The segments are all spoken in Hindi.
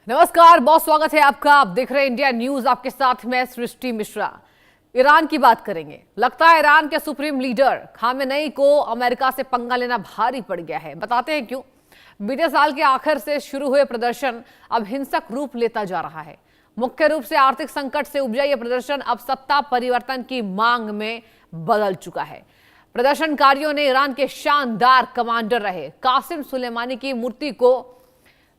नमस्कार, बहुत स्वागत है आपका। आप देख रहे हैं इंडिया न्यूज, आपके साथ मैं सृष्टि मिश्रा। ईरान की बात करेंगे। लगता है ईरान के सुप्रीम लीडर खामेनेई को अमेरिका से पंगा लेना भारी पड़ गया है। बताते हैं क्यों। बीते साल के आखिर से शुरू हुए प्रदर्शन अब हिंसक रूप लेता जा रहा है। मुख्य रूप से आर्थिक संकट से उपजा यह प्रदर्शन अब सत्ता परिवर्तन की मांग में बदल चुका है। प्रदर्शनकारियों ने ईरान के शानदार कमांडर रहे कासिम सुलेमानी की मूर्ति को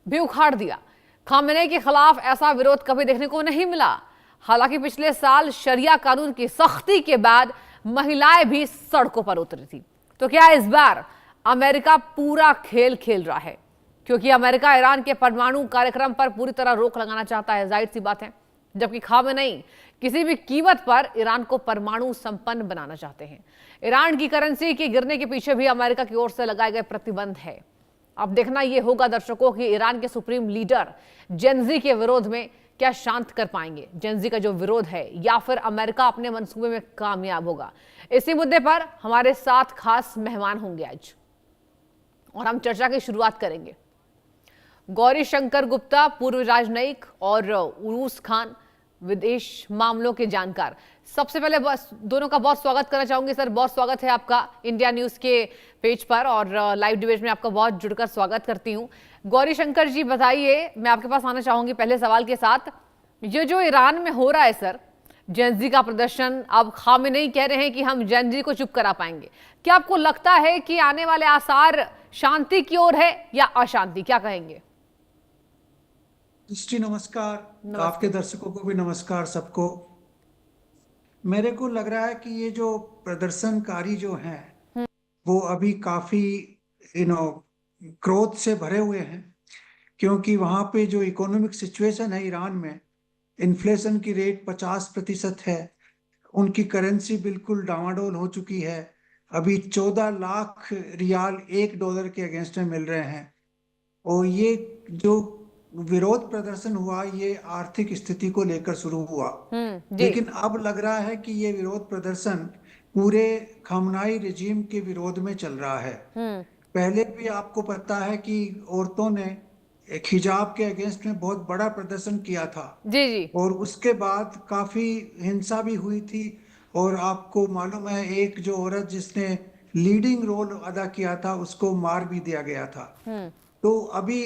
भी उखाड़ दिया। खामेनेई के खिलाफ ऐसा विरोध कभी देखने को नहीं मिला। हालांकि पिछले साल शरिया कानून की सख्ती के बाद महिलाएं भी सड़कों पर उतरी थी। तो क्या इस बार अमेरिका पूरा खेल खेल रहा है? क्योंकि अमेरिका ईरान के परमाणु कार्यक्रम पर पूरी तरह रोक लगाना चाहता है, जाहिर सी बात है। जबकि खामेनेई किसी भी कीमत पर ईरान को परमाणु संपन्न बनाना चाहते हैं। ईरान की करेंसी के गिरने के पीछे भी अमेरिका की ओर से लगाए गए प्रतिबंध है। अब देखना यह होगा दर्शकों कि ईरान के सुप्रीम लीडर जेनजी के विरोध में क्या शांत कर पाएंगे, जेनजी का जो विरोध है, या फिर अमेरिका अपने मंसूबे में कामयाब होगा। इसी मुद्दे पर हमारे साथ खास मेहमान होंगे आज और हम चर्चा की शुरुआत करेंगे। गौरी शंकर गुप्ता, पूर्व राजनयिक, और उरूस खान, विदेश मामलों के जानकार। सबसे पहले बस दोनों का बहुत स्वागत करना चाहूंगी। सर, बहुत स्वागत है आपका इंडिया न्यूज के पेज पर और लाइव डिबेट में आपका बहुत जुड़कर स्वागत करती हूं। गौरी शंकर जी, बताइए, मैं आपके पास आना चाहूंगी पहले सवाल के साथ। ये जो ईरान में हो रहा है सर, जेनजी का प्रदर्शन, अब खामेनेई कह रहे हैं कि हम जेनजी को चुप करा पाएंगे। क्या आपको लगता है कि आने वाले आसार शांति की ओर है या अशांति? क्या कहेंगे? दृष्टि नमस्कार। आपके दर्शकों को भी नमस्कार सबको। मेरे को लग रहा है कि ये जो प्रदर्शनकारी जो हैं वो अभी काफी क्रोध से भरे हुए हैं, क्योंकि वहां पे जो इकोनॉमिक सिचुएशन है ईरान में, इन्फ्लेशन की रेट 50% है। उनकी करेंसी बिल्कुल डामाडोल हो चुकी है। अभी 14 लाख रियाल $1 के अगेंस्ट में मिल रहे हैं। और ये जो विरोध प्रदर्शन हुआ, ये आर्थिक स्थिति को लेकर शुरू हुआ। जी। लेकिन अब लग रहा है कि ये विरोध प्रदर्शन पूरे खामनाई रिजीम के विरोध में चल रहा है। पहले भी आपको पता है कि औरतों ने एक हिजाब के अगेंस्ट में बहुत बड़ा प्रदर्शन किया था। जी जी। और उसके बाद काफी हिंसा भी हुई थी। और आपको मालूम है, एक जो औरत जिसने लीडिंग रोल अदा किया था उसको मार भी दिया गया था। तो अभी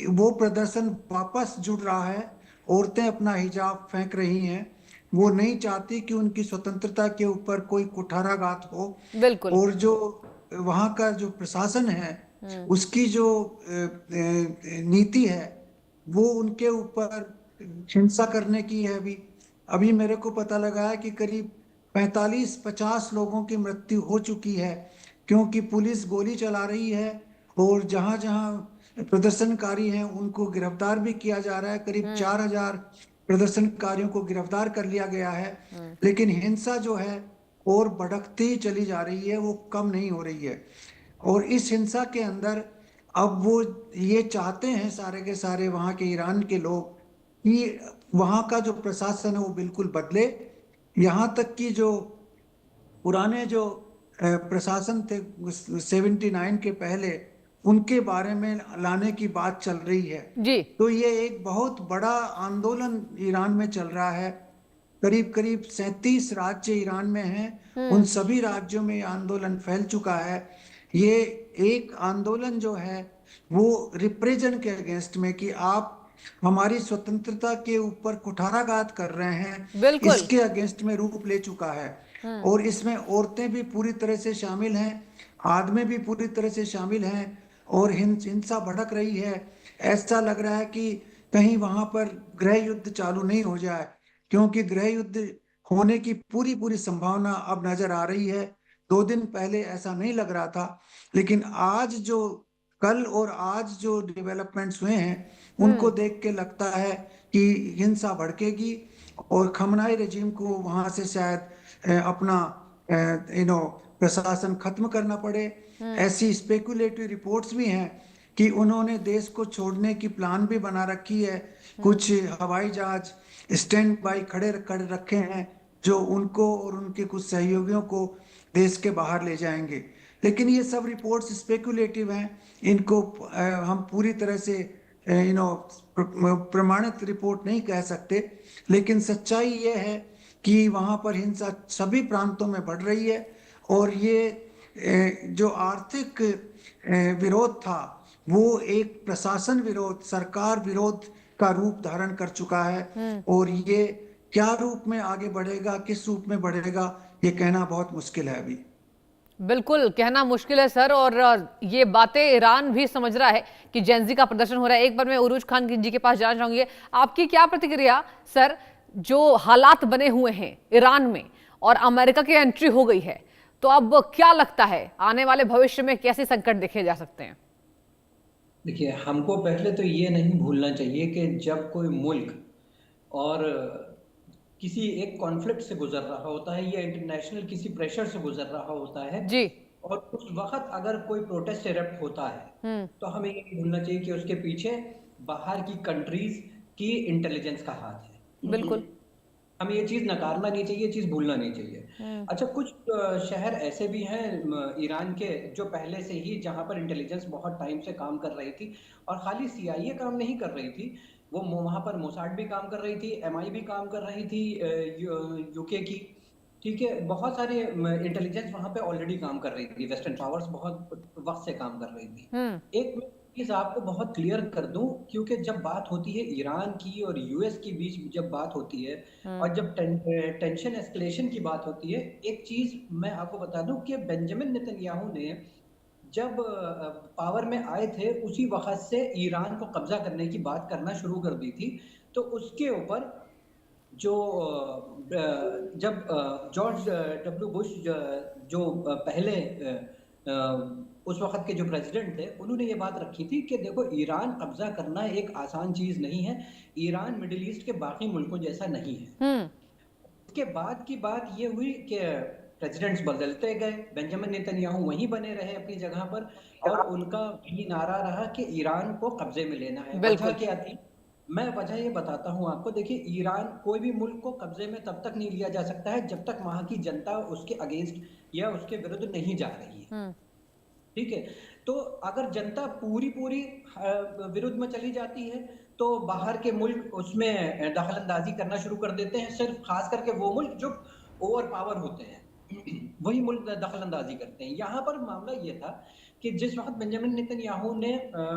वो प्रदर्शन वापस जुड़ रहा है। औरतें अपना हिजाब फेंक रही हैं। वो नहीं चाहती कि उनकी स्वतंत्रता के ऊपर कोई कुठाराघात हो। बिल्कुल। और जो वहाँ का जो प्रशासन है, उसकी जो नीति है, वो उनके ऊपर हिंसा करने की है। अभी अभी मेरे को पता लगा है कि करीब 45-50 लोगों की मृत्यु हो चुकी है, क्योंकि पुलिस गोली चला रही है। और जहां जहां प्रदर्शनकारी हैं उनको गिरफ्तार भी किया जा रहा है। करीब 4000 प्रदर्शनकारियों को गिरफ्तार कर लिया गया है। लेकिन हिंसा जो है और भड़कती चली जा रही है, वो कम नहीं हो रही है। और इस हिंसा के अंदर अब वो ये चाहते हैं सारे के सारे वहाँ के ईरान के लोग कि वहाँ का जो प्रशासन है वो बिल्कुल बदले। यहाँ तक कि जो पुराने जो प्रशासन थे 79 के पहले, उनके बारे में लाने की बात चल रही है। जी। तो ये एक बहुत बड़ा आंदोलन ईरान में चल रहा है। करीब करीब 37 राज्य ईरान में हैं। उन सभी राज्यों में ये आंदोलन फैल चुका है। ये एक आंदोलन जो है वो रिप्रेजन के अगेंस्ट में, कि आप हमारी स्वतंत्रता के ऊपर कुठाराघात कर रहे हैं, बिल्कुल। इसके अगेंस्ट में रूप ले चुका है। और इसमें औरतें भी पूरी तरह से शामिल हैं, आदमी भी पूरी तरह से शामिल हैं। और हिंसा भड़क रही है। ऐसा लग रहा है कि कहीं वहां पर गृह युद्ध चालू नहीं हो जाए, क्योंकि गृह युद्ध होने की पूरी पूरी संभावना अब नजर आ रही है। 2 दिन पहले ऐसा नहीं लग रहा था, लेकिन आज जो कल और आज जो डेवलपमेंट्स हुए हैं, उनको देख के लगता है कि हिंसा भड़केगी और खमनाई रजीम को वहां से शायद अपना प्रशासन खत्म करना पड़े। ऐसी स्पेकुलेटिव रिपोर्ट्स भी हैं कि उन्होंने देश को छोड़ने की प्लान भी बना रखी है। कुछ हवाई जहाज स्टैंड बाई खड़े कर रखे हैं, जो उनको और उनके कुछ सहयोगियों को देश के बाहर ले जाएंगे। लेकिन ये सब रिपोर्ट्स स्पेकुलेटिव हैं। इनको हम पूरी तरह से प्रमाणित रिपोर्ट नहीं कह सकते, लेकिन सच्चाई ये है कि वहां पर हिंसा सभी प्रांतों में बढ़ रही है। और ये जो आर्थिक विरोध था, वो एक प्रशासन विरोध, सरकार विरोध का रूप धारण कर चुका है। और ये क्या रूप में आगे बढ़ेगा, किस रूप में बढ़ेगा, ये कहना बहुत मुश्किल है अभी। बिल्कुल कहना मुश्किल है सर। और ये बातें ईरान भी समझ रहा है कि जेंजी का प्रदर्शन हो रहा है। एक बार मैं उरूज खान जी के पास जाना चाहूंगी, आपकी क्या प्रतिक्रिया सर, जो हालात बने हुए हैं ईरान में और अमेरिका की एंट्री हो गई है, तो अब क्या लगता है आने वाले भविष्य में कैसे संकट देखे जा सकते हैं? देखिए, हमको पहले तो ये नहीं भूलना चाहिए कि जब कोई मुल्क और किसी एक कॉन्फ्लिक्ट से गुजर रहा होता है या इंटरनेशनल किसी प्रेशर से गुजर रहा होता है, जी। और उस वक्त अगर कोई प्रोटेस्ट इरप्ट होता है, तो हमें ये नहीं भूलना चाहिए कि उसके पीछे बाहर की कंट्रीज की इंटेलिजेंस का हाथ है। बिल्कुल। हमें ये चीज नकारना नहीं चाहिए, ये चीज भूलना नहीं चाहिए। अच्छा, कुछ शहर ऐसे भी हैं ईरान के, जो पहले से ही, जहां पर इंटेलिजेंस बहुत टाइम से काम कर रही थी, और खाली सीआईए काम नहीं कर रही थी, वो वहां पर मोसाड भी काम कर रही थी, एमआई भी काम कर रही थी, यूके की। ठीक है, बहुत सारे इंटेलिजेंस वहां पे ऑलरेडी काम कर रही थी, वेस्टर्न पावर्स बहुत वक्त से काम कर रही थी। एक चीज आपको बहुत क्लियर कर दूं, क्योंकि जब बात होती है ईरान की और यूएस के बीच, जब बात होती है और जब टेंशन एस्केलेशन की बात होती है, एक चीज मैं आपको बता दूं कि बेंजामिन नेतन्याहू ने जब पावर में आए थे, उसी वक्त से ईरान को कब्जा करने की बात करना शुरू कर दी थी। तो उसके ऊपर जो जब जॉर्ज डब्ल्यू बुश, जो पहले उस वक्त के जो प्रेसिडेंट थे, उन्होंने ये बात रखी थी कि देखो, ईरान कब्जा करना एक आसान चीज नहीं है, ईरान मिडिल ईस्ट के बाकी मुल्कों जैसा नहीं है। उसके बाद की बात ये हुई कि प्रेसिडेंट्स बदलते गए, बेंजामिन नेतन्याहू वहीं बने रहे अपनी जगह पर, और उनका यही नारा रहा कि ईरान को कब्जे में लेना है। वजह बिल्कुल। क्या थी? मैं वजह ये बताता हूं आपको। देखिए, ईरान, कोई भी मुल्क को कब्जे में तब तक नहीं लिया जा सकता है जब तक वहां की जनता उसके अगेंस्ट या उसके विरुद्ध नहीं जा रही है। ठीक है, तो अगर जनता पूरी पूरी विरुद्ध में चली जाती है, तो बाहर के मुल्क उसमें दखल अंदाजी करना शुरू कर देते हैं। सिर्फ खास करके वो मुल्क जो ओवर पावर होते हैं, वही मुल्क दखल अंदाजी करते हैं। यहाँ पर मामला ये था कि जिस वक्त बेंजामिन नेतन्याहू ने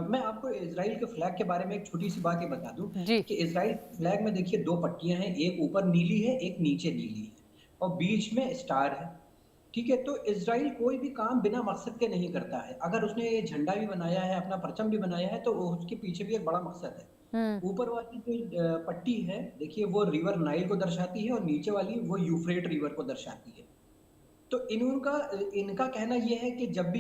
मैं आपको इसराइल के फ्लैग के बारे में एक छोटी सी बात ये बता दूं जी। कि इसराइल फ्लैग में देखिए, दो पट्टियां हैं, एक ऊपर नीली है, एक नीचे नीली है, और बीच में स्टार है। ठीक है, तो इसराइल कोई भी काम बिना मकसद के नहीं करता है। अगर उसने ये झंडा भी बनाया है, अपना परचम भी बनाया है, तो उसके पीछे भी एक बड़ा मकसद है। ऊपर वाली जो पट्टी है, देखिए, वो रिवर नाइल को दर्शाती है, और नीचे वाली वो यूफ्रेट रिवर को दर्शाती है। तो इनका इनका कहना यह है कि जब भी